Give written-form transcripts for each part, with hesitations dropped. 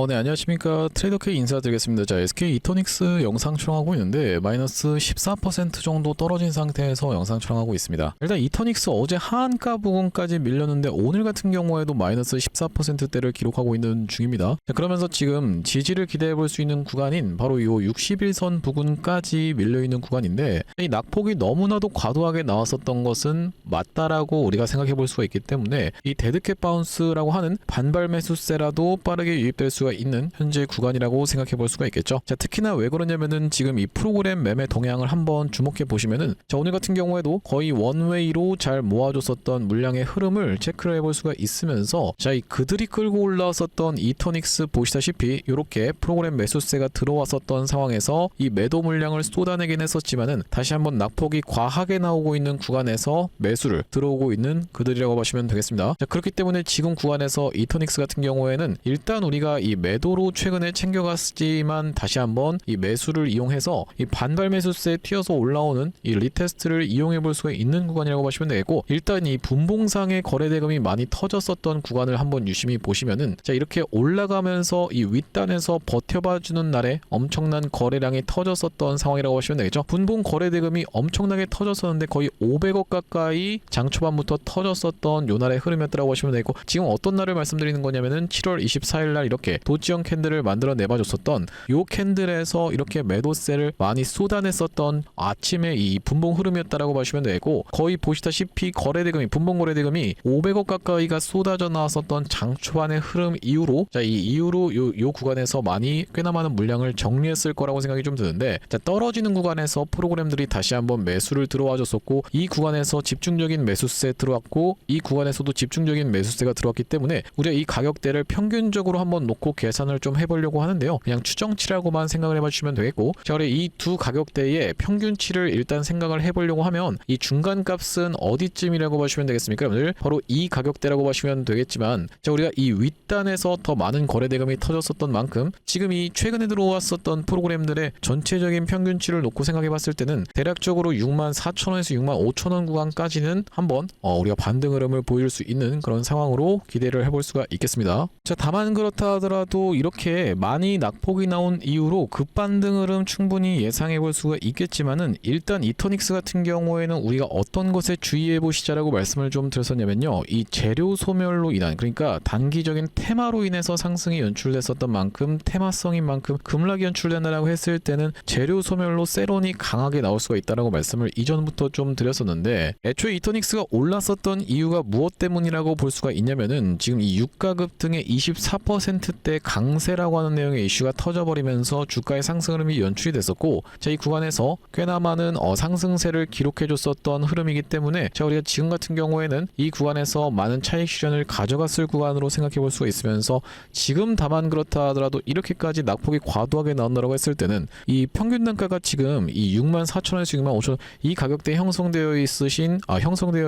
네, 안녕하십니까. 트레이더 K 인사드리겠습니다. 자, SK 이토닉스 영상 촬영하고 있는데 마이너스 14% 정도 떨어진 상태에서 영상 촬영하고 있습니다. 일단 이토닉스 어제 하한가 부근까지 밀렸는데 오늘 같은 경우에도 마이너스 14%대를 기록하고 있는 중입니다. 자, 그러면서 지금 지지를 기대해 볼 수 있는 구간인 바로 이 61선 부근까지 밀려 있는 구간인데, 이 낙폭이 너무나도 과도하게 나왔었던 것은 맞다라고 우리가 생각해 볼 수가 있기 때문에 이 데드캣 바운스라고 하는 반발 매수세라도 빠르게 유입될 수가 있는 현재 구간이라고 생각해 볼 수가 있겠죠. 자, 특히나 왜 그러냐면은 지금 이 프로그램 매매 동향을 한번 주목해 보시면은, 자, 오늘 같은 경우에도 거의 원웨이로 잘 모아줬었던 물량의 흐름을 체크를 해볼 수가 있으면서, 자, 이 그들이 끌고 올라왔었던 이토닉스 보시다시피 이렇게 프로그램 매수세가 들어왔었던 상황에서 이 매도 물량을 쏟아내긴 했었지만은 다시 한번 낙폭이 과하게 나오고 있는 구간에서 매수를 들어오고 있는 그들이라고 보시면 되겠습니다. 자, 그렇기 때문에 지금 구간에서 이토닉스 같은 경우에는 일단 우리가 이 매도로 최근에 챙겨갔지만 다시 한번 이 매수를 이용해서 이 반발 매수세에 튀어서 올라오는 이 리테스트를 이용해 볼 수가 있는 구간이라고 보시면 되겠고, 일단 이 분봉상의 거래대금이 많이 터졌었던 구간을 한번 유심히 보시면은, 자, 이렇게 올라가면서 이 윗단에서 버텨봐주는 날에 엄청난 거래량이 터졌었던 상황이라고 보시면 되겠죠. 분봉 거래대금이 엄청나게 터졌었는데 거의 500억 가까이 장 초반부터 터졌었던 요 날의 흐름이었다고 보시면 되겠고, 지금 어떤 날을 말씀드리는 거냐면은 7월 24일 날 이렇게 도지형 캔들을 만들어 내봐줬었던 요 캔들에서 이렇게 매도세를 많이 쏟아냈었던 아침에 이 분봉 흐름이었다라고 보시면 되고, 거의 보시다시피 거래대금이 분봉 거래대금이 500억 가까이가 쏟아져 나왔었던 장 초반의 흐름 이후로, 자, 이 이후로 요 구간에서 많이 꽤나 많은 물량을 정리했을 거라고 생각이 좀 드는데, 자, 떨어지는 구간에서 프로그램들이 다시 한번 매수를 들어와 줬었고, 이 구간에서 집중적인 매수세 들어왔고, 이 구간에서도 집중적인 매수세가 들어왔기 때문에 우리가 이 가격대를 평균적으로 한번 놓고 계산을 좀 해보려고 하는데요. 그냥 추정치라고만 생각을 해봐주시면 되겠고, 자, 그래 이 두 가격대의 평균치를 일단 생각을 해보려고 하면 이 중간값은 어디쯤이라고 보시면 되겠습니까? 여러분들 바로 이 가격대라고 보시면 되겠지만, 자, 우리가 이 윗단에서 더 많은 거래대금이 터졌었던 만큼 지금 이 최근에 들어왔었던 프로그램들의 전체적인 평균치를 놓고 생각해봤을 때는 대략적으로 64,000원에서 65,000원 구간까지는 한번 우리가 반등 흐름을 보일 수 있는 그런 상황으로 기대를 해볼 수가 있겠습니다. 자, 다만 그렇다 하더라도 이렇게 많이 낙폭이 나온 이후로 급반등 흐름 충분히 예상해 볼 수가 있겠지만은, 일단 이토닉스 같은 경우에는 우리가 어떤 것에 주의해 보시자라고 말씀을 좀 드렸었냐면요, 이 재료 소멸로 인한, 그러니까 단기적인 테마로 인해서 상승이 연출됐었던 만큼, 테마성인 만큼 급락이 연출된다라고 했을 때는 재료 소멸로 세론이 강하게 나올 수가 있다라고 말씀을 이전부터 좀 드렸었는데, 애초에 이토닉스가 올랐었던 이유가 무엇 때문이라고 볼 수가 있냐면은, 지금 이 유가급 등의 24%대 강세라고 하는 내용의 이슈가 터져버리면서 주가의 상승 흐름이 연출이 됐었고, 자, 이 구간에서 꽤나 많은 상승세를 기록해줬었던 흐름이기 때문에, 자, 우리가 지금 같은 경우에는 이 구간에서 많은 차익 실현을 가져갔을 구간으로 생각해 볼 수가 있으면서, 지금 다만 그렇다 하더라도 이렇게까지 낙폭이 과도하게 나온다고 했을 때는 이 평균 단가가 지금 이 64,000원에서 65,000원 이 가격대에 형성되어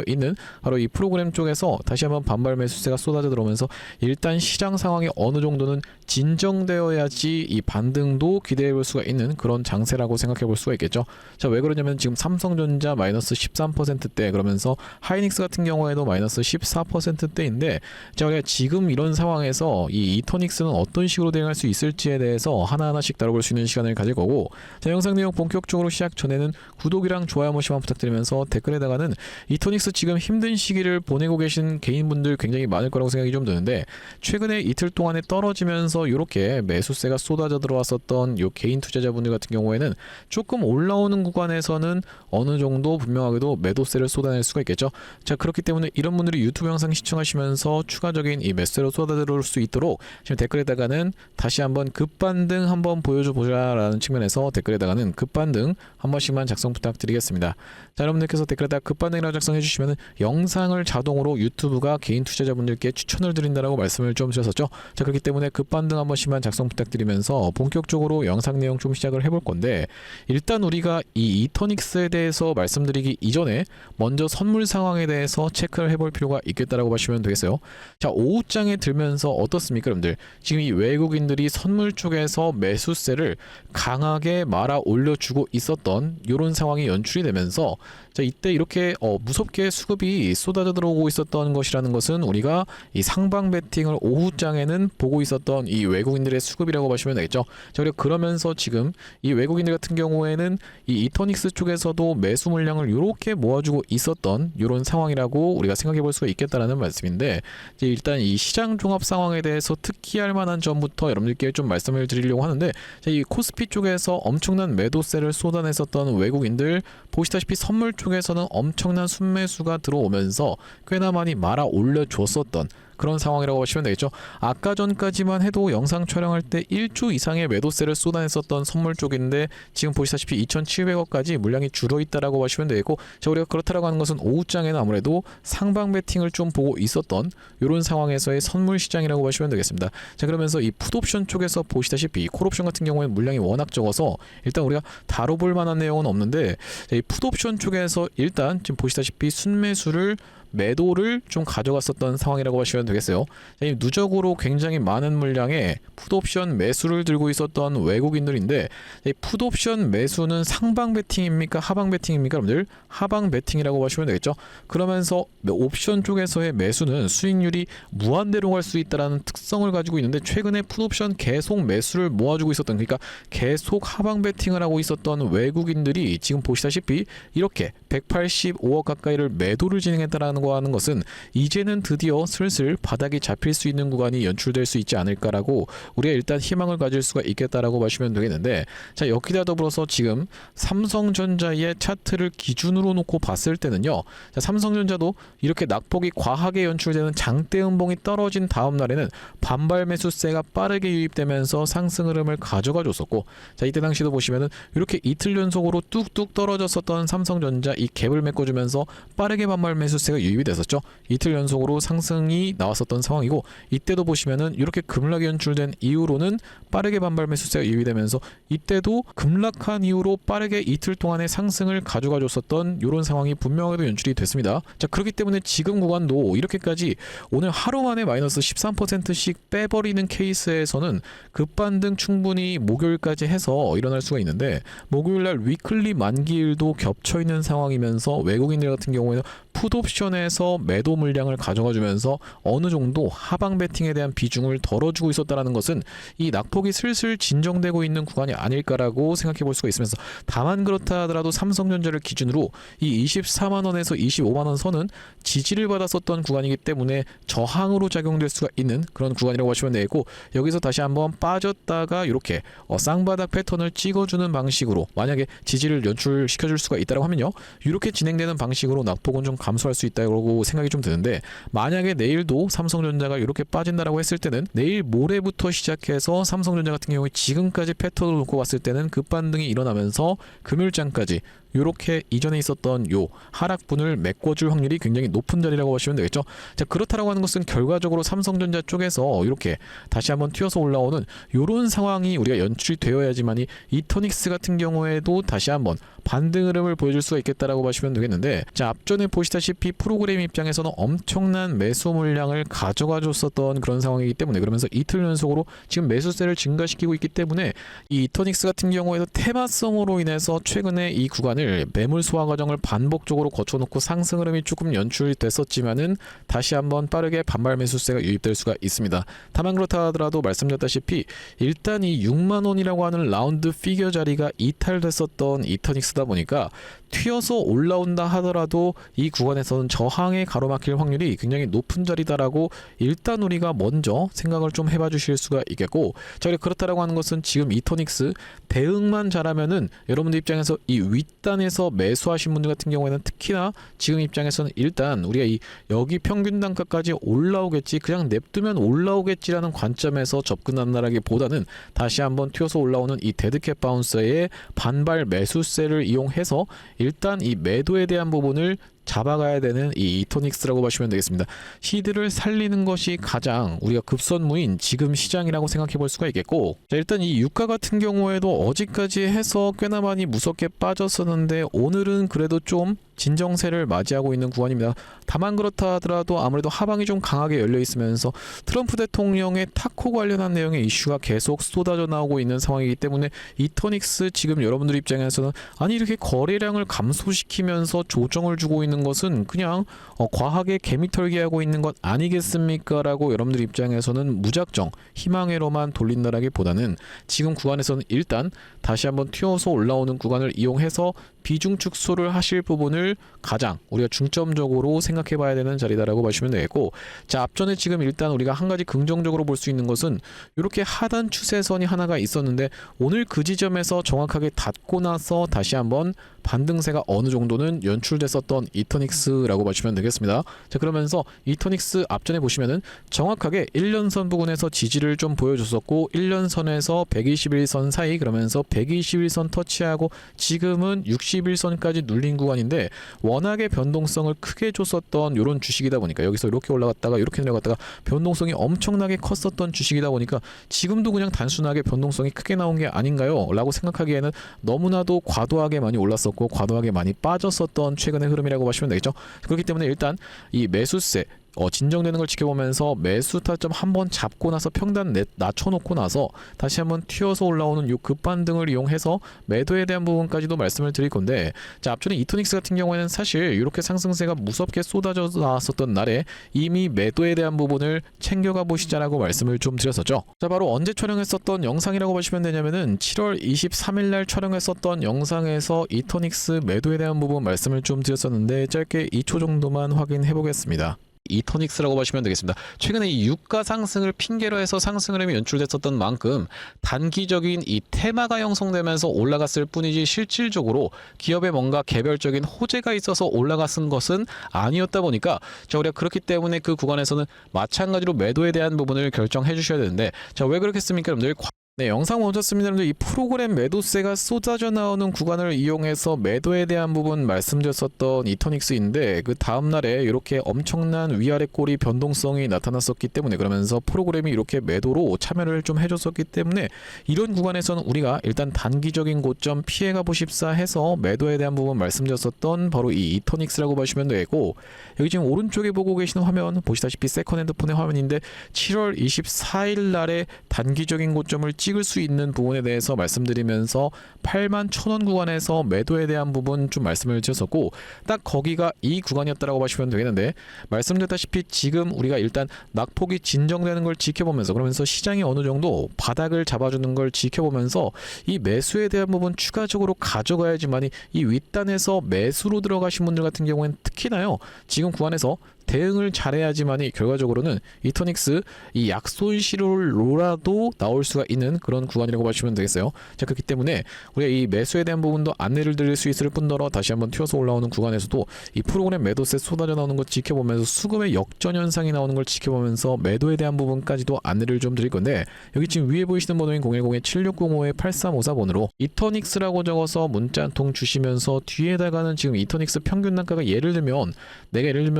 있는 바로 이 프로그램 쪽에서 다시 한번 반발 매수세가 쏟아져 들어오면서 일단 시장 상황이 어느 정도는 진정되어야지 이 반등도 기대해 볼 수가 있는 그런 장세라고 생각해 볼 수가 있겠죠. 자, 왜 그러냐면 지금 삼성전자 마이너스 13%대, 그러면서 하이닉스 같은 경우에도 마이너스 14%대인데, 자, 우리가 지금 이런 상황에서 이 이토닉스는 어떤 식으로 대응할 수 있을지에 대해서 하나하나씩 다뤄볼 수 있는 시간을 가질 거고, 자, 영상 내용 본격적으로 시작 전에는 구독이랑 좋아요 한 번씩만 부탁드리면서, 댓글에다가는 이토닉스 지금 힘든 시기를 보내고 계신 개인분들 굉장히 많을 거라고 생각이 좀 드는데, 최근에 이틀 동안에 떨어지면서 이렇게 매수세가 쏟아져 들어왔었던 요 개인 투자자분들 같은 경우에는 조금 올라오는 구간에서는 어느 정도 분명하게도 매도세를 쏟아낼 수가 있겠죠. 자, 그렇기 때문에 이런 분들이 유튜브 영상 시청하시면서 추가적인 이 매수세로 쏟아져 들어올 수 있도록 지금 댓글에다가는 다시 한번 급반등 한번 보여줘 보자라는 측면에서 댓글에다가는 급반등 한 번씩만 작성 부탁드리겠습니다. 자, 여러분들께서 댓글에다 급반등이라고 작성해 주시면 영상을 자동으로 유튜브가 개인 투자자분들께 추천을 드린다라고 말씀을 좀 드렸었죠. 자, 그렇기 때문에 급반등 한 번씩만 작성 부탁드리면서 본격적으로 영상 내용 좀 시작을 해볼 건데, 일단 우리가 이 이토닉스에 대해서 말씀드리기 이전에 먼저 선물 상황에 대해서 체크를 해볼 필요가 있겠다라고 보시면 되겠어요. 자, 오후장에 들면서 어떻습니까, 여러분들? 지금 이 외국인들이 선물 쪽에서 매수세를 강하게 말아 올려주고 있었던 이런 상황이 연출이 되면서, 자, 이때 이렇게 무섭게 수급이 쏟아져 들어오고 있었던 것이라는 것은 우리가 이 상방 베팅을 오후장에는 보고 있었던 있었던 이 외국인들의 수급이라고 보시면 되겠죠. 자, 그리고 그러면서 지금 이 외국인들 같은 경우에는 이 이터닉스 쪽에서도 매수 물량을 이렇게 모아주고 있었던 이런 상황이라고 우리가 생각해 볼 수가 있겠다라는 말씀인데, 이제 일단 이 시장 종합 상황에 대해서 특기할 만한 점부터 여러분들께 좀 말씀을 드리려고 하는데, 자, 이 코스피 쪽에서 엄청난 매도세를 쏟아냈었던 외국인들, 보시다시피 선물 쪽에서는 엄청난 순매수가 들어오면서 꽤나 많이 말아 올려줬었던 그런 상황이라고 보시면 되겠죠. 아까 전까지만 해도 영상 촬영할 때 1조 이상의 매도세를 쏟아냈었던 선물 쪽인데, 지금 보시다시피 2,700억까지 물량이 줄어있다라고 보시면 되겠고, 자, 우리가 그렇다라고 하는 것은 오후장에는 아무래도 상방 베팅을 좀 보고 있었던 이런 상황에서의 선물 시장이라고 보시면 되겠습니다. 자, 그러면서 이 풋옵션 쪽에서 보시다시피 콜옵션 같은 경우에는 물량이 워낙 적어서 일단 우리가 다뤄볼 만한 내용은 없는데, 자, 이 풋옵션 쪽에서 일단 지금 보시다시피 순매수를 매도를 좀 가져갔었던 상황이라고 보시면 되겠어요. 자, 누적으로 굉장히 많은 물량의 풋옵션 매수를 들고 있었던 외국인들인데, 이 풋옵션 매수는 상방 베팅입니까 하방 베팅입니까? 여러분들 하방 베팅이라고 보시면 되겠죠. 그러면서 옵션 쪽에서의 매수는 수익률이 무한대로 갈 수 있다는 특성을 가지고 있는데, 최근에 풋옵션 계속 매수를 모아주고 있었던, 그러니까 계속 하방 베팅을 하고 있었던 외국인들이 지금 보시다시피 이렇게 185억 가까이를 매도를 진행했다라는 거 하는 것은 이제는 드디어 슬슬 바닥이 잡힐 수 있는 구간이 연출될 수 있지 않을까라고 우리가 일단 희망을 가질 수가 있겠다라고 보시면 되겠는데, 자, 여기다 더불어서 지금 삼성전자의 차트를 기준으로 놓고 봤을 때는요, 자, 삼성전자도 이렇게 낙폭이 과하게 연출되는 장대 음봉이 떨어진 다음 날에는 반발 매수세가 빠르게 유입되면서 상승 흐름을 가져가 줬었고, 자, 이때 당시도 보시면은 이렇게 이틀 연속으로 뚝뚝 떨어졌었던 삼성전자 이 갭을 메꿔주면서 빠르게 반발 매수세가 유입이 됐었죠. 이틀 연속으로 상승이 나왔었던 상황이고, 이때도 보시면은 이렇게 급락이 연출된 이후로는 빠르게 반발 매수세가 유입이 되면서 이때도 급락한 이후로 빠르게 이틀 동안의 상승을 가져가 줬었던 이런 상황이 분명하게도 연출이 됐습니다. 자, 그렇기 때문에 지금 구간도 이렇게까지 오늘 하루 만에 마이너스 13%씩 빼버리는 케이스에서는 급반등 충분히 목요일까지 해서 일어날 수가 있는데, 목요일날 위클리 만기일도 겹쳐있는 상황이면서 외국인들 같은 경우에는 풋옵션에서 매도 물량을 가져가 주면서 어느 정도 하방 베팅에 대한 비중을 덜어주고 있었다는 것은 이 낙폭이 슬슬 진정되고 있는 구간이 아닐까라고 생각해 볼 수가 있으면서, 다만 그렇다 하더라도 삼성전자를 기준으로 이 24만원에서 25만원 선은 지지를 받았었던 구간이기 때문에 저항으로 작용될 수가 있는 그런 구간이라고 보시면 되겠고, 여기서 다시 한번 빠졌다가 이렇게 쌍바닥 패턴을 찍어주는 방식으로 만약에 지지를 연출시켜줄 수가 있다고 하면요, 이렇게 진행되는 방식으로 낙폭은 좀 감소할 수 있다고 생각이 좀 드는데, 만약에 내일도 삼성전자가 이렇게 빠진다라고 했을 때는 내일 모레부터 시작해서 삼성전자 같은 경우에 지금까지 패턴을 놓고 봤을 때는 급반등이 일어나면서 금요일장까지 요렇게 이전에 있었던 요 하락분을 메꿔줄 확률이 굉장히 높은 자리라고 보시면 되겠죠. 자, 그렇다라고 하는 것은 결과적으로 삼성전자 쪽에서 이렇게 다시 한번 튀어서 올라오는 요런 상황이 우리가 연출이 되어야지만이 이터닉스 같은 경우에도 다시 한번 반등 흐름을 보여줄 수가 있겠다라고 보시면 되겠는데, 자, 앞전에 보시다시피 프로그램 입장에서는 엄청난 매수 물량을 가져가 줬었던 그런 상황이기 때문에, 그러면서 이틀 연속으로 지금 매수세를 증가시키고 있기 때문에 이 이터닉스 같은 경우에도 테마성으로 인해서 최근에 이 구간을 매물 소화 과정을 반복적으로 거쳐놓고 상승 흐름이 조금 연출됐었지만은 다시 한번 빠르게 반발 매수세가 유입될 수가 있습니다. 다만 그렇다 하더라도 말씀드렸다시피 일단 이 6만원이라고 하는 라운드 피겨 자리가 이탈됐었던 이터닉스다 보니까 튀어서 올라온다 하더라도 이 구간에서는 저항에 가로막힐 확률이 굉장히 높은 자리다라고 일단 우리가 먼저 생각을 좀 해봐 주실 수가 있겠고, 자, 그렇다라고 하는 것은 지금 이터닉스 대응만 잘하면은 여러분들 입장에서 이 윗단에서 매수하신 분들 같은 경우에는 특히나 지금 입장에서는 일단 우리가 이 여기 평균 단가까지 올라오겠지, 그냥 냅두면 올라오겠지라는 관점에서 접근한다라기보다는 다시 한번 튀어서 올라오는 이 데드캣 바운서의 반발 매수세를 이용해서 일단 이 매도에 대한 부분을 잡아가야 되는 이 이터닉스라고 보시면 되겠습니다. 시드를 살리는 것이 가장 우리가 급선무인 지금 시장이라고 생각해 볼 수가 있겠고, 자, 일단 이 유가 같은 경우에도 어제까지 해서 꽤나 많이 무섭게 빠졌었는데 오늘은 그래도 좀 진정세를 맞이하고 있는 구간입니다. 다만 그렇다 하더라도 아무래도 하방이 좀 강하게 열려 있으면서 트럼프 대통령의 타코 관련한 내용의 이슈가 계속 쏟아져 나오고 있는 상황이기 때문에 이터닉스 지금 여러분들 입장에서는 아니 이렇게 거래량을 감소시키면서 조정을 주고 있는 것은 그냥 과하게 개미털기하고 있는 것 아니겠습니까? 라고 여러분들 입장에서는 무작정 희망회로만 돌린다라기보다는 지금 구간에서는 일단 다시 한번 튀어서 올라오는 구간을 이용해서 비중 축소를 하실 부분을 가장 우리가 중점적으로 생각해 봐야 되는 자리다라고 보시면 되겠고, 자 앞전에 지금 일단 우리가 한 가지 긍정적으로 볼 수 있는 것은 이렇게 하단 추세선이 하나가 있었는데 오늘 그 지점에서 정확하게 닫고 나서 다시 한번 반등세가 어느 정도는 연출됐었던 이터닉스라고 보시면 되겠습니다. 자 그러면서 이터닉스 앞전에 보시면은 정확하게 1년선 부근에서 지지를 좀 보여줬었고 1년선에서 121선 사이, 그러면서 121선 터치하고 지금은 61선까지 눌린 구간인데 워낙에 변동성을 크게 줬었던 이런 주식이다 보니까 여기서 이렇게 올라갔다가 이렇게 내려갔다가 변동성이 엄청나게 컸었던 주식이다 보니까 지금도 그냥 단순하게 변동성이 크게 나온 게 아닌가요? 라고 생각하기에는 너무나도 과도하게 많이 올랐었고 과도하게 많이 빠졌었던 최근의 흐름이라고 보시면 되겠죠. 그렇기 때문에 일단 이 매수세 진정되는 걸 지켜보면서 매수 타점 한번 잡고 나서 평단 낮춰놓고 나서 다시 한번 튀어서 올라오는 이 급반등을 이용해서 매도에 대한 부분까지도 말씀을 드릴 건데, 자 앞전에 이터닉스 같은 경우에는 사실 이렇게 상승세가 무섭게 쏟아져 나왔었던 날에 이미 매도에 대한 부분을 챙겨가 보시자라고 말씀을 좀 드렸었죠. 자 바로 언제 촬영했었던 영상이라고 보시면 되냐면은 7월 23일 날 촬영했었던 영상에서 이터닉스 매도에 대한 부분 말씀을 좀 드렸었는데 짧게 2초 정도만 확인해 보겠습니다. 이터닉스라고 보시면 되겠습니다. 최근에 이 유가 상승을 핑계로 해서 상승 흐름이 연출됐었던 만큼 단기적인 이 테마가 형성되면서 올라갔을 뿐이지 실질적으로 기업에 뭔가 개별적인 호재가 있어서 올라갔은 것은 아니었다 보니까 자 우리가 그렇기 때문에 그 구간에서는 마찬가지로 매도에 대한 부분을 결정해 주셔야 되는데, 자 왜 그렇겠습니까 여러분들? 네, 영상 멈췄습니다. 여러분들 이 프로그램 매도세가 쏟아져 나오는 구간을 이용해서 매도에 대한 부분 말씀드렸었던 이터닉스인데 그 다음날에 이렇게 엄청난 위아래 꼬리 변동성이 나타났었기 때문에, 그러면서 프로그램이 이렇게 매도로 참여를 좀 해줬었기 때문에 이런 구간에서는 우리가 일단 단기적인 고점 피해가 보십사 해서 매도에 대한 부분 말씀드렸었던 바로 이 이터닉스라고 보시면 되고, 여기 지금 오른쪽에 보고 계시는 화면 보시다시피 세컨핸드폰의 화면인데 7월 24일 날에 단기적인 고점을 찍을 수 있는 부분에 대해서 말씀드리면서 81,000원 구간에서 매도에 대한 부분 좀 말씀을 드렸었고 딱 거기가 이 구간이었다라고 보시면 되겠는데, 말씀드렸다시피 지금 우리가 일단 낙폭이 진정되는 걸 지켜보면서, 그러면서 시장이 어느 정도 바닥을 잡아주는 걸 지켜보면서 이 매수에 대한 부분 추가적으로 가져가야지만이 이 윗단에서 매수로 들어가신 분들 같은 경우에는 특히나요 지금 구간에서 대응을 잘해야지만이 결과적으로는 이터닉스 이 약손실로라도 나올 수가 있는 그런 구간이라고 보시면 되겠어요. 자 그렇기 때문에 우리가 이 매수에 대한 부분도 안내를 드릴 수 있을 뿐더러 다시 한번 튀어서 올라오는 구간에서도 이 프로그램 매도세 쏟아져 나오는 것 지켜보면서 수급의 역전 현상이 나오는 걸 지켜보면서 매도에 대한 부분까지도 안내를 좀 드릴 건데, 여기 지금 위에 보이시는 번호인 010-7605-8354번으로 이터닉스라고 적어서 문자 한 통 주시면서 뒤에다가는 지금 이터닉스 평균 단가가 예를 들면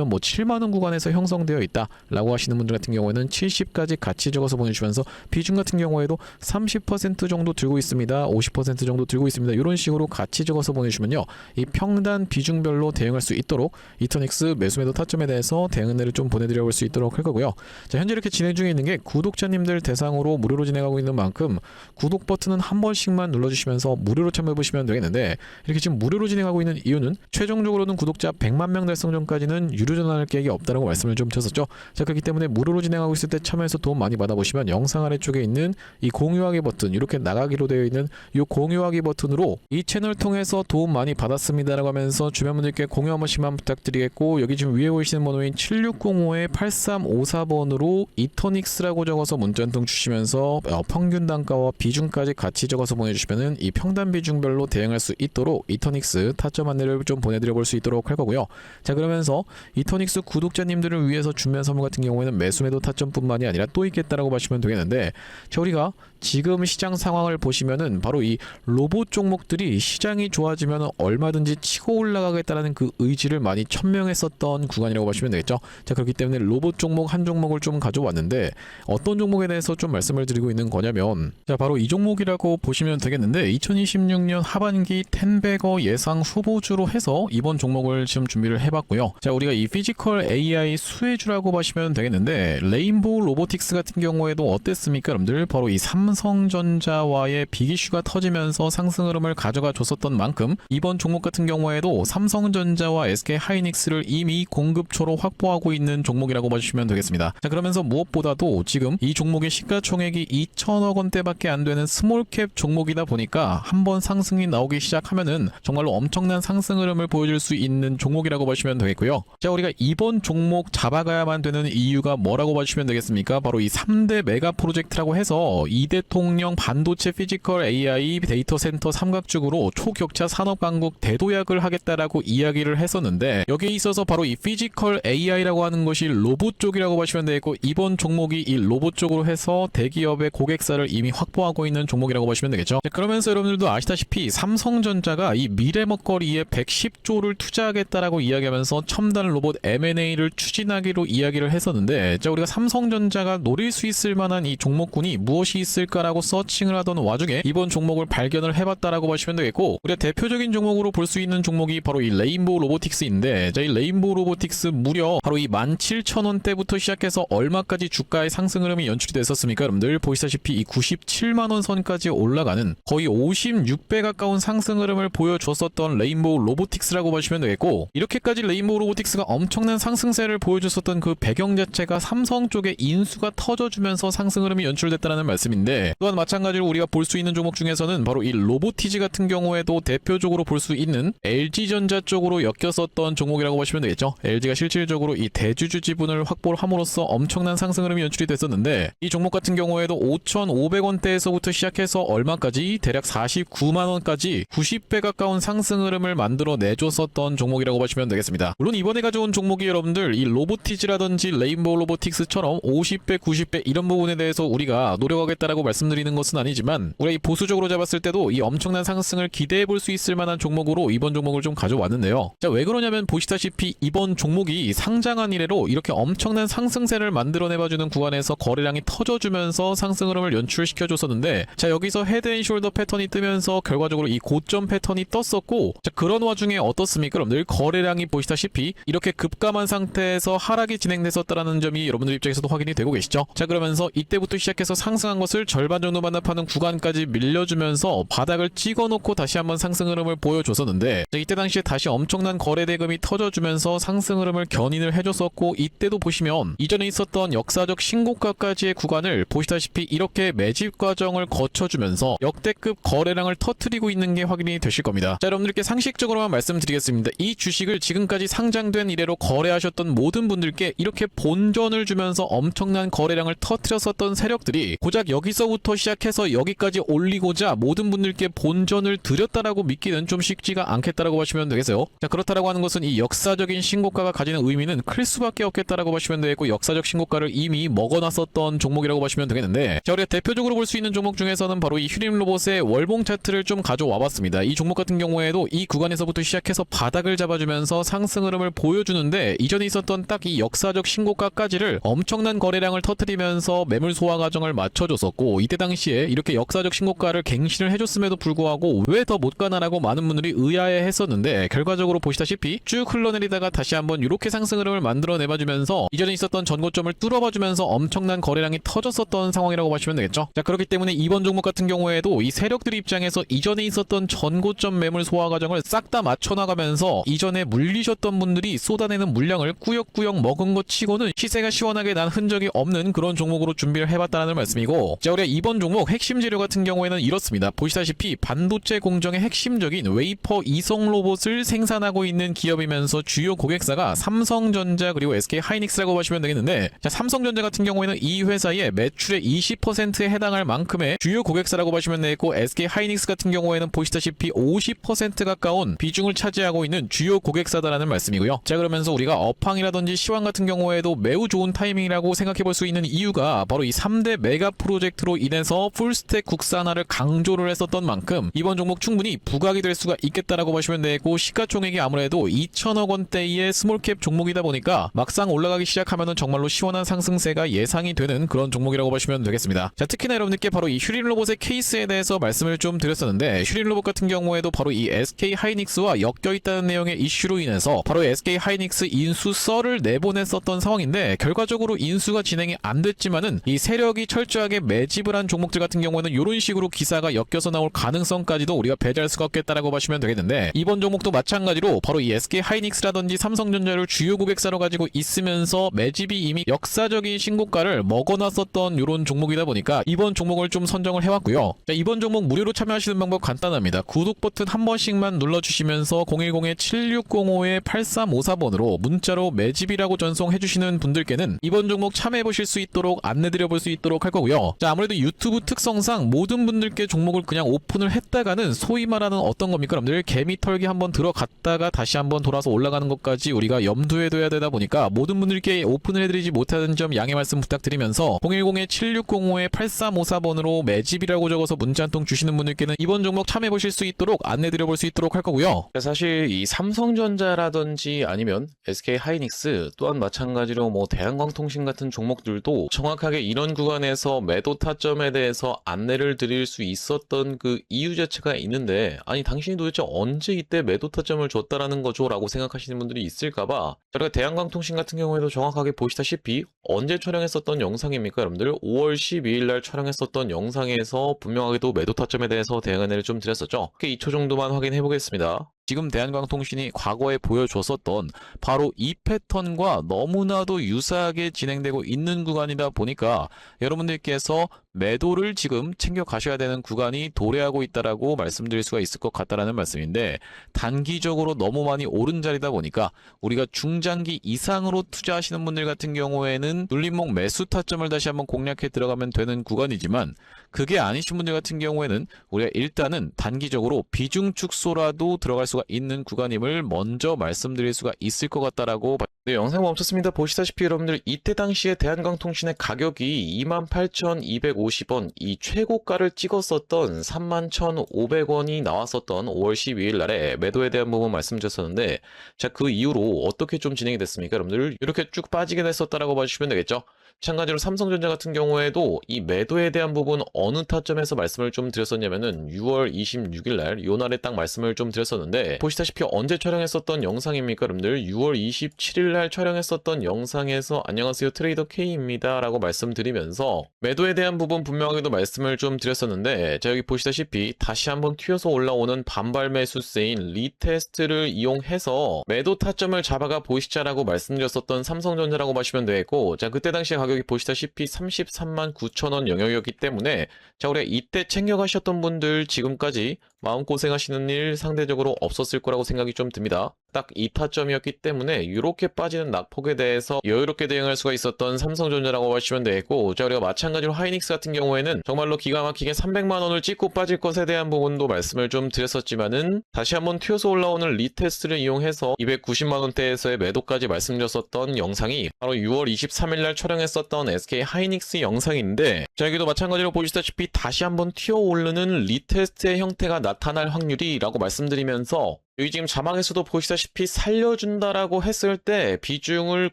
뭐 7만원 구간에서 형성되어 있다 라고 하시는 분들 같은 경우에는 70까지 같이 적어서 보내주시면서 비중 같은 경우에도 30% 정도 들고 있습니다, 50% 정도 들고 있습니다, 이런 식으로 같이 적어서 보내주시면요 이 평단 비중별로 대응할 수 있도록 이터닉스 매수매도 타점에 대해서 대응 안내를 좀 보내드려 볼 수 있도록 할 거고요. 자 현재 이렇게 진행 중에 있는 게 구독자님들 대상으로 무료로 진행하고 있는 만큼 구독 버튼은 한 번씩만 눌러주시면서 무료로 참여해 보시면 되겠는데, 이렇게 지금 무료로 진행하고 있는 이유는 최종적으로는 구독자 100만 명 달성 전까지는 유료 전환할 계획이 없다라고 말씀을 좀 드렸었죠. 자 그렇기 때문에 무료로 진행하고 있을 때 참여해서 도움 많이 받아보시면 영상 아래쪽에 있는 이 공유하기 버튼, 이렇게 나가기로 되어 있는 이 공유하기 버튼으로 이 채널 통해서 도움 많이 받았습니다라고 하면서 주변 분들께 공유 한 번씩만 부탁드리겠고, 여기 지금 위에 보이시는 번호인 7605-8354번으로 이터닉스라고 적어서 문자 한 통 주시면서 평균 단가와 비중까지 같이 적어서 보내주시면은 이 평단 비중별로 대응할 수 있도록 이터닉스 타점 안내를 좀 보내드려 볼 수 있도록 할 거고요. 자 그러면서 이터닉스 구독자님들을 위해서 준비한 선물 같은 경우에는 매수매도 타점뿐만이 아니라 또 있겠다라고 보시면 되겠는데, 자, 우리가 지금 시장 상황을 보시면은 바로 이 로봇 종목들이 시장이 좋아지면 얼마든지 치고 올라가겠다라는 그 의지를 많이 천명했었던 구간이라고 보시면 되겠죠. 자, 그렇기 때문에 로봇 종목 한 종목을 좀 가져왔는데, 어떤 종목에 대해서 좀 말씀을 드리고 있는 거냐면, 자, 바로 이 종목이라고 보시면 되겠는데, 2026년 하반기 텐베거 예상 후보주로 해서 이번 종목을 지금 준비를 해봤고요. 자, 우리가 이 피지컬 AI 수혜주라고 보시면 되겠는데, 레인보우 로보틱스 같은 경우에도 어땠습니까, 여러분들? 바로 이 삼성전자와의 빅이슈가 터지면서 상승 흐름을 가져가 줬었던 만큼 이번 종목 같은 경우에도 삼성전자와 SK하이닉스를 이미 공급초로 확보하고 있는 종목이라고 보시면 되겠습니다. 자, 그러면서 무엇보다도 지금 이 종목의 시가총액이 2천억 원대밖에 안 되는 스몰캡 종목이다 보니까 한번 상승이 나오기 시작하면은 정말로 엄청난 상승 흐름을 보여줄 수 있는 종목이라고 보시면 되겠고요. 자, 우리가 이번 종목 잡아가야만 되는 이유가 뭐라고 보시면 되겠습니까? 바로 이 3대 메가 프로젝트라고 해서 2대통령 반도체 피지컬 AI 데이터 센터 삼각죽으로 초격차 산업 강국 대도약을 하겠다라고 이야기를 했었는데, 여기에 있어서 바로 이 피지컬 AI라고 하는 것이 로봇 쪽이라고 보시면 되겠고, 이번 종목이 이 로봇 쪽으로 해서 대기업의 고객사를 이미 확보하고 있는 종목이라고 보시면 되겠죠. 자, 그러면서 여러분들도 아시다시피 삼성전자가 이 미래 먹거리에 110조를 투자하겠다라고 이야기하면서 첨단 로봇 M&A를 추진하기로 이야기를 했었는데, 자, 우리가 삼성전자가 노릴 수 있을 만한 이 종목군이 무엇이 있을까라고 서칭을 하던 와중에 이번 종목을 발견을 해봤다라고 보시면 되겠고, 우리가 대표적인 종목으로 볼 수 있는 종목이 바로 이 레인보우 로보틱스인데, 자, 이 레인보우 로보틱스 무려 바로 이 17,000원대부터 시작해서 얼마까지 주가의 상승 흐름이 연출이 됐었습니까? 여러분들 보시다시피 이 97만원 선까지 올라가는 거의 56배 가까운 상승 흐름을 보여줬었던 레인보우 로보틱스라고 보시면 되겠고, 이렇게까지 레인보우 로보틱스가 엄청난 상승세를 보여줬었던 그 배경 자체가 삼성 쪽의 인수가 터져주면서 상승 흐름이 연출됐다는 말씀인데, 또한 마찬가지로 우리가 볼 수 있는 종목 중에서는 바로 이 로보티지 같은 경우에도 대표적으로 볼 수 있는 LG전자 쪽으로 엮였었던 종목이라고 보시면 되겠죠. LG가 실질적으로 이 대주주 지분을 확보를 함으로써 엄청난 상승 흐름이 연출이 됐었는데, 이 종목 같은 경우에도 5,500원대에서부터 시작해서 얼마까지 대략 49만원까지 90배 가까운 상승 흐름을 만들어 내줬었던 종목이라고 보시면 되겠습니다. 물론 이번에 가져온 종목이 여러분들 이 로보티지라든지 레인보우 로보틱스처럼 50배 90배 이런 부분에 대해서 우리가 노력하겠다라고 말씀드리는 것은 아니지만, 우리가 이 보수적으로 잡았을 때도 이 엄청난 상승을 기대해 볼 수 있을 만한 종목으로 이번 종목을 좀 가져왔는데요. 자, 왜 그러냐면 보시다시피 이번 종목이 상장한 이래로 이렇게 엄청난 상승세를 만들어내봐주는 구간에서 거래량이 터져주면서 상승 흐름을 연출시켜줬었는데, 자, 여기서 헤드앤숄더 패턴이 뜨면서 결과적으로 이 고점 패턴이 떴었고, 자, 그런 와중에 어떻습니까? 여러분들 거래량이 보시다시피 이렇게 급감한 상태에서 하락이 진행됐었다는 점이 여러분들 입장에서도 확인이 되고 계시죠? 자, 그러면서 이때부터 시작해서 상승한 것을 절반 정도 반납하는 구간까지 밀려주면서 바닥을 찍어놓고 다시 한번 상승 흐름을 보여줬었는데, 자, 이때 당시에 다시 엄청난 거래 대금이 터져주면서 상승 흐름을 견인을 해줬었고, 이때도 보시면 이전에 있었던 역사적 신고가까지의 구간을 보시다시피 이렇게 매집 과정을 거쳐주면서 역대급 거래량을 터뜨리고 있는 게 확인이 되실 겁니다. 자, 여러분들께 상식적으로만 말씀드리겠습니다. 이 주식을 지금까지 상장된 이래로 거래하셨던 모든 분들께 이렇게 본전을 주면서 엄청난 거래량을 터뜨렸었던 세력들이 고작 여기서부터 시작해서 여기까지 올리고자 모든 분들께 본전을 드렸다라고 믿기는 좀 쉽지가 않겠다라고 보시면 되겠어요. 자, 그렇다라고 하는 것은 이 역사적인 신고가가 가지는 의미는 클 수밖에 없겠다라고 보시면 되겠고, 역사적 신고가를 이미 먹어놨었던 종목이라고 보시면 되겠는데, 자, 우리가 대표적으로 볼 수 있는 종목 중에서는 바로 이 휴림 로봇의 월봉 차트를 좀 가져와 봤습니다. 이 종목 같은 경우에도 이 구간에서부터 시작해서 바닥을 잡아주면서 상승 흐름을 보여주는데, 이전에 있었던 딱 이 역사적 신고가까지를 엄청난 거래량을 터뜨리면서 매물 소화 과정을 맞춰줬었고, 이때 당시에 이렇게 역사적 신고가를 갱신을 해줬음에도 불구하고 왜 더 못 가나라고 많은 분들이 의아해 했었는데, 결과적으로 보시다시피 쭉 흘러내리다가 다시 한번 이렇게 상승 흐름을 만들어내봐주면서 이전에 있었던 전고점을 뚫어봐주면서 엄청난 거래량이 터졌었던 상황이라고 보시면 되겠죠. 자, 그렇기 때문에 이번 종목 같은 경우에도 이 세력들 입장에서 이전에 있었던 전고점 매물 소화 과정을 싹 다 맞춰나가면서 이전에 물리셨던 분들이 쏟아내는 물량을 꾸역꾸역 먹은 것 치고는 시세가 시원하게 난 흔적이 없는 그런 종목으로 준비를 해봤다는 말씀이고, 자, 우리가 이번 종목 핵심 재료 같은 경우에는 이렇습니다. 보시다시피 반도체 공정의 핵심적인 웨이퍼 이송 로봇을 생산하고 있는 기업이면서 주요 고객사가 삼성전자 그리고 SK하이닉스라고 보시면 되겠는데, 자, 삼성전자 같은 경우에는 이 회사의 매출의 20%에 해당할 만큼의 주요 고객사라고 보시면 되겠고, SK하이닉스 같은 경우에는 보시다시피 50% 가까운 비중을 차지하고 있는 주요 고객사다라는 말씀이고요. 자, 그러면서 우리가 업황이라든지 시황 같은 경우에도 매우 좋은 타이밍이라고 생각해 볼 수 있는 이유가 바로 이 3대 메가 프로젝트로 인해서 풀스택 국산화를 강조를 했었던 만큼 이번 종목 충분히 부각이 될 수가 있겠다라고 보시면 되고, 시가총액이 아무래도 2천억 원대의 스몰캡 종목이다 보니까 막상 올라가기 시작하면은 정말로 시원한 상승세가 예상이 되는 그런 종목이라고 보시면 되겠습니다. 자, 특히나 여러분들께 바로 이 휴린 로봇의 케이스에 대해서 말씀을 좀 드렸었는데, 휴린 로봇 같은 경우에도 바로 이 SK 하이닉스와 엮여 있다는 내용의 이슈로 인해서 바로 SK 하이닉스 인수 썰을 내보냈었던 상황인데, 결과적으로 인수가 진행이 안 됐지만은 이 세력이 철저하게 매집을 한 종목들 같은 경우에는 이런 식으로 기사가 엮여서 나올 가능성까지도 우리가 배제할 수가 없겠다라고 보시면 되겠는데, 이번 종목도 마찬가지로 바로 이 SK 하이닉스라든지 삼성전자를 주요 고객사로 가지고 있으면서 매집이 이미 역사적인 신고가를 먹어놨었던 이런 종목이다 보니까 이번 종목을 좀 선정을 해왔고요. 자, 이번 종목 무료로 참여하시는 방법 간단합니다. 구독 버튼 한 번씩만 눌러주시면서 010-7605-8354번으로 문자로 매집이라고 전송해주시는 분들께는 이번 종목 참여해보실 수 있도록 안내드려볼 수 있도록 할 거고요. 자, 아무래도 유튜브 특성상 모든 분들께 종목을 그냥 오픈을 했다가는 소위 말하는 어떤 겁니까? 여러분들 개미털기 한번 들어갔다가 다시 한번 돌아서 올라가는 것까지 우리가 염두에 둬야 되다 보니까 모든 분들께 오픈을 해드리지 못하는 점 양해 말씀 부탁드리면서 010-7605-8354번으로 매집이라고 적어서 문자 한 통 주시는 분들께는 이번 종목 참여해보실 수 있도록 안내드려볼 수 있도록 할 거고요. 사실 이 삼성전자라든지 아니면 SK 하이닉스 또한 마찬가지로 뭐 대한광통신 같은 종목들도 정확하게 이런 구간에서 매도 타점에 대해서 안내를 드릴 수 있었던 그 이유 자체가 있는데, 아니 당신이 도대체 언제 이때 매도 타점을 줬다라는 거죠? 라고 생각하시는 분들이 있을까봐 저희가 대한광통신 같은 경우에도 정확하게 보시다시피 언제 촬영했었던 영상입니까 여러분들? 5월 12일 날 촬영했었던 영상에서 분명하게도 매도 타점에 대해서 대응 안내를 좀 드렸었죠. 2초 정도만 확인해 보겠습니다. 지금 대한광통신이 과거에 보여줬었던 바로 이 패턴과 너무나도 유사하게 진행되고 있는 구간이다 보니까 여러분들께서 매도를 지금 챙겨 가셔야 되는 구간이 도래하고 있다라고 말씀드릴 수가 있을 것 같다라는 말씀인데, 단기적으로 너무 많이 오른 자리다 보니까 우리가 중장기 이상으로 투자하시는 분들 같은 경우에는 눌림목 매수 타점을 다시 한번 공략해 들어가면 되는 구간이지만, 그게 아니신 분들 같은 경우에는 우리가 일단은 단기적으로 비중 축소라도 들어갈 수가 있는 구간임을 먼저 말씀드릴 수가 있을 것 같다라고. 네, 영상 멈췄습니다. 보시다시피 여러분들 이때 당시에 대한광통신의 가격이 28,250원, 이 최고가를 찍었었던 31,500원이 나왔었던 5월 12일 날에 매도에 대한 부분 말씀드렸었는데, 자, 그 이후로 어떻게 좀 진행이 됐습니까? 여러분들 이렇게 쭉 빠지게 됐었다라고 봐주시면 되겠죠. 마찬가지로 삼성전자 같은 경우에도 이 매도에 대한 부분 어느 타점에서 말씀을 좀 드렸었냐면은 6월 26일 날 요 날에 딱 말씀을 좀 드렸었는데, 보시다시피 언제 촬영했었던 영상입니까 여러분들? 6월 27일 날 촬영했었던 영상에서 안녕하세요 트레이더 K입니다 라고 말씀드리면서 매도에 대한 부분 분명하게도 말씀을 좀 드렸었는데, 자, 여기 보시다시피 다시 한번 튀어서 올라오는 반발 매수세인 리테스트를 이용해서 매도 타점을 잡아가 보시자라고 말씀드렸었던 삼성전자라고 보시면 되겠고, 자, 그때 당시 가격이 보시다시피 33만 9천원 영역이었기 때문에, 자, 우리가 이때 챙겨가셨던 분들 지금까지 마음고생하시는 일 상대적으로 없었을 거라고 생각이 좀 듭니다. 딱 이 타점이었기 때문에 이렇게 빠지는 낙폭에 대해서 여유롭게 대응할 수가 있었던 삼성전자라고 보시면 되겠고, 자, 우리가 마찬가지로 하이닉스 같은 경우에는 정말로 기가 막히게 300만원을 찍고 빠질 것에 대한 부분도 말씀을 좀 드렸었지만은 다시 한번 튀어서 올라오는 리테스트를 이용해서 290만원대에서의 매도까지 말씀드렸었던 영상이 바로 6월 23일 날 촬영했었던 SK 하이닉스 영상인데, 자, 여기도 마찬가지로 보시다시피 다시 한번 튀어 오르는 리테스트의 형태가 나타날 확률이라고 말씀드리면서, 여기 지금 자막에서도 보시다시피 살려준다라고 했을 때 비중을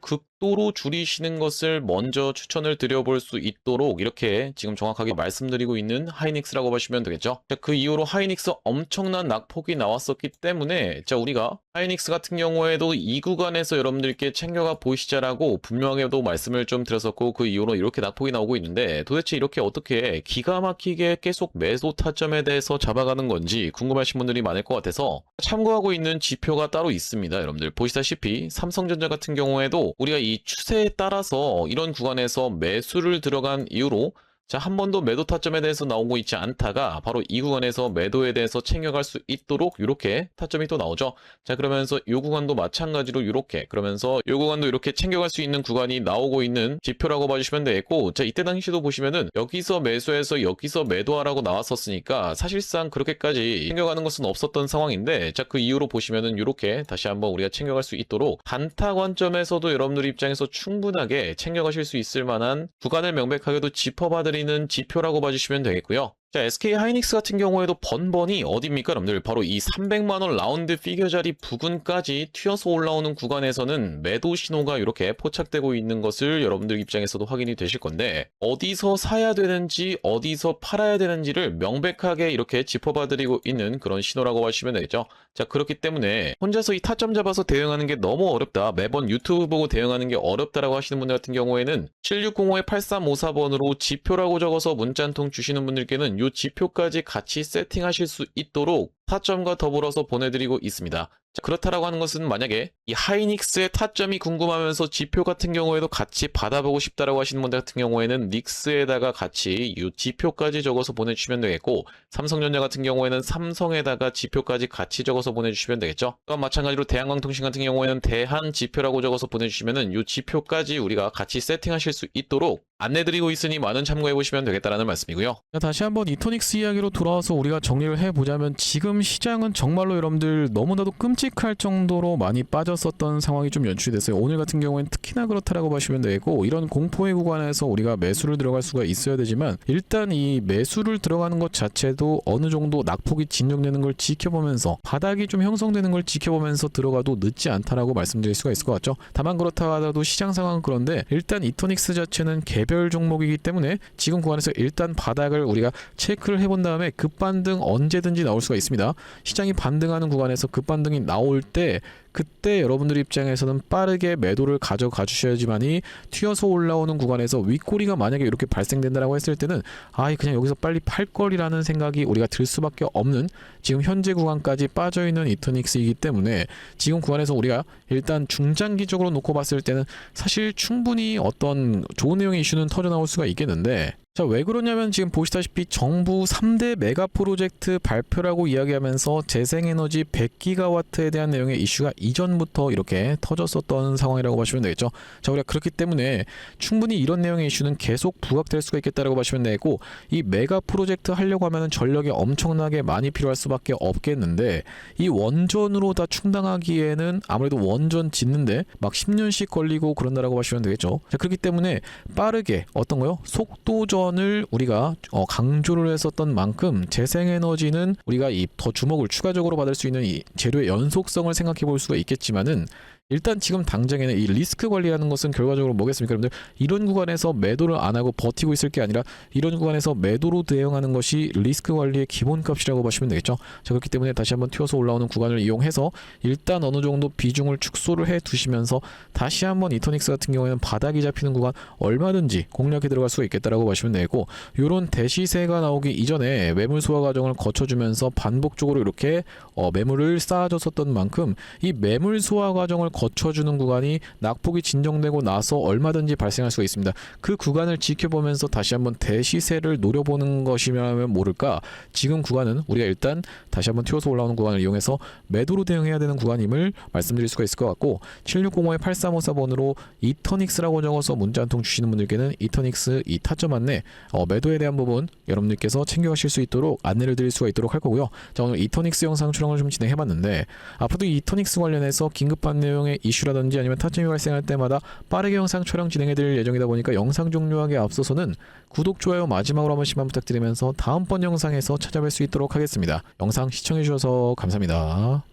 극도로 줄이시는 것을 먼저 추천을 드려볼 수 있도록 이렇게 지금 정확하게 말씀드리고 있는 하이닉스라고 보시면 되겠죠. 자, 그 이후로 하이닉스 엄청난 낙폭이 나왔었기 때문에, 자, 우리가 하이닉스 같은 경우에도 이 구간에서 여러분들께 챙겨가 보시자라고 분명하게도 말씀을 좀 드렸었고, 그 이후로 이렇게 낙폭이 나오고 있는데, 도대체 이렇게 어떻게 기가 막히게 계속 매도 타점에 대해서 잡아가는 건지 궁금하신 분들이 많을 것 같아서 참고하고 있는 지표가 따로 있습니다. 여러분들 보시다시피 삼성전자 같은 경우에도 우리가 이 추세에 따라서 이런 구간에서 매수를 들어간 이후로 자, 한 번도 매도 타점에 대해서 나오고 있지 않다가 바로 이 구간에서 매도에 대해서 챙겨갈 수 있도록 이렇게 타점이 또 나오죠. 자, 그러면서 이 구간도 마찬가지로 이렇게, 그러면서 이 구간도 이렇게 챙겨갈 수 있는 구간이 나오고 있는 지표라고 봐주시면 되겠고, 자, 이때 당시도 보시면은 여기서 매수해서 여기서 매도하라고 나왔었으니까 사실상 그렇게까지 챙겨가는 것은 없었던 상황인데, 자, 그 이후로 보시면은 이렇게 다시 한번 우리가 챙겨갈 수 있도록 단타 관점에서도 여러분들 입장에서 충분하게 챙겨가실 수 있을 만한 구간을 명백하게도 짚어봐드리는 지표라고 봐주시면 되겠고요. 자, SK 하이닉스 같은 경우에도 번번이 어디입니까, 여러분들? 바로 이 300만원 라운드 피겨 자리 부근까지 튀어서 올라오는 구간에서는 매도 신호가 이렇게 포착되고 있는 것을 여러분들 입장에서도 확인이 되실 건데, 어디서 사야 되는지 어디서 팔아야 되는지를 명백하게 이렇게 짚어봐드리고 있는 그런 신호라고 하시면 되겠죠. 자, 그렇기 때문에 혼자서 이 타점 잡아서 대응하는 게 너무 어렵다, 매번 유튜브 보고 대응하는 게 어렵다라고 하시는 분들 같은 경우에는 7605-8354번으로 지표라고 적어서 문자 한 통 주시는 분들께는 이 지표까지 같이 세팅하실 수 있도록 타점과 더불어서 보내드리고 있습니다. 자, 그렇다라고 하는 것은 만약에 이 하이닉스의 타점이 궁금하면서 지표 같은 경우에도 같이 받아보고 싶다라고 하시는 분들 같은 경우에는 닉스에다가 같이 이 지표까지 적어서 보내주시면 되겠고, 삼성전자 같은 경우에는 삼성에다가 지표까지 같이 적어서 보내주시면 되겠죠. 또한 마찬가지로 대한광통신 같은 경우에는 대한 지표라고 적어서 보내주시면은 이 지표까지 우리가 같이 세팅하실 수 있도록 안내드리고 있으니 많은 참고해보시면 되겠다라는 말씀이고요. 자, 다시 한번 이토닉스 이야기로 돌아와서 우리가 정리를 해보자면, 지금 시장은 정말로 여러분들 너무나도 끔찍할 정도로 많이 빠졌었던 상황이 좀 연출이 됐어요. 오늘 같은 경우에는 특히나 그렇다라고 보시면 되고, 이런 공포의 구간에서 우리가 매수를 들어갈 수가 있어야 되지만, 일단 이 매수를 들어가는 것 자체도 어느 정도 낙폭이 진정되는 걸 지켜보면서, 바닥이 좀 형성되는 걸 지켜보면서 들어가도 늦지 않다라고 말씀드릴 수가 있을 것 같죠. 다만 그렇다 하더라도 시장 상황은 그런데, 일단 이토닉스 자체는 개별 종목이기 때문에 지금 구간에서 일단 바닥을 우리가 체크를 해본 다음에 급반등 언제든지 나올 수가 있습니다. 시장이 반등하는 구간에서 급반등이 나올 때, 그때 여러분들 입장에서는 빠르게 매도를 가져가 주셔야지만이 튀어서 올라오는 구간에서 윗꼬리가 만약에 이렇게 발생된다라고 했을 때는 그냥 여기서 빨리 팔 거리라는 생각이 우리가 들 수밖에 없는 지금 현재 구간까지 빠져있는 이토닉스이기 때문에, 지금 구간에서 우리가 일단 중장기적으로 놓고 봤을 때는 사실 충분히 어떤 좋은 내용의 이슈는 터져 나올 수가 있겠는데, 자, 왜 그러냐면 지금 보시다시피 정부 3대 메가 프로젝트 발표라고 이야기하면서 재생에너지 100기가와트에 대한 내용의 이슈가 이전부터 이렇게 터졌었던 상황이라고 보시면 되겠죠. 자, 우리가 그렇기 때문에 충분히 이런 내용의 이슈는 계속 부각될 수가 있겠다라고 보시면 되고, 이 메가 프로젝트 하려고 하면은 전력이 엄청나게 많이 필요할 수밖에 없겠는데, 이 원전으로 다 충당하기에는 아무래도 원전 짓는데 막 10년씩 걸리고 그런다라고 보시면 되겠죠. 자, 그렇기 때문에 빠르게 어떤 거요? 속도전을 우리가 강조를 했었던 만큼 재생에너지는 우리가 이 더 주목을 추가적으로 받을 수 있는 이 재료의 연속성을 생각해 볼 수가 있겠지만은, 일단 지금 당장에는 이 리스크 관리라는 것은 결과적으로 뭐겠습니까, 여러분들? 이런 구간에서 매도를 안 하고 버티고 있을 게 아니라 이런 구간에서 매도로 대응하는 것이 리스크 관리의 기본값이라고 보시면 되겠죠. 자, 그렇기 때문에 다시 한번 튀어서 올라오는 구간을 이용해서 일단 어느 정도 비중을 축소를 해 두시면서 다시 한번 이토닉스 같은 경우에는 바닥이 잡히는 구간 얼마든지 공략해 들어갈 수가 있겠다라고 보시면 되고, 요런 대시세가 나오기 이전에 매물 소화 과정을 거쳐주면서 반복적으로 이렇게 매물을 쌓아줬었던 만큼, 이 매물 소화 과정을 거쳐주는 구간이 낙폭이 진정되고 나서 얼마든지 발생할 수가 있습니다. 그 구간을 지켜보면서 다시 한번 대시세를 노려보는 것이면 모를까, 지금 구간은 우리가 일단 다시 한번 튀어서 올라오는 구간을 이용해서 매도로 대응해야 되는 구간임을 말씀드릴 수가 있을 것 같고, 7605-8354번으로 이터닉스라고 적어서 문자 한 통 주시는 분들께는 이터닉스 이 타점 안내 매도에 대한 부분 여러분들께서 챙겨가실 수 있도록 안내를 드릴 수가 있도록 할 거고요. 자, 오늘 이터닉스 영상 촬영을 좀 진행해봤는데, 앞으로도 이터닉스 관련해서 긴급한 내용의 이슈라든지 아니면 타점이 발생할 때마다 빠르게 영상 촬영 진행해드릴 예정이다 보니까, 영상 종료하기에 앞서서는 구독, 좋아요 마지막으로 한 번씩만 부탁드리면서 다음번 영상에서 찾아뵐 수 있도록 하겠습니다. 영상 시청해주셔서 감사합니다.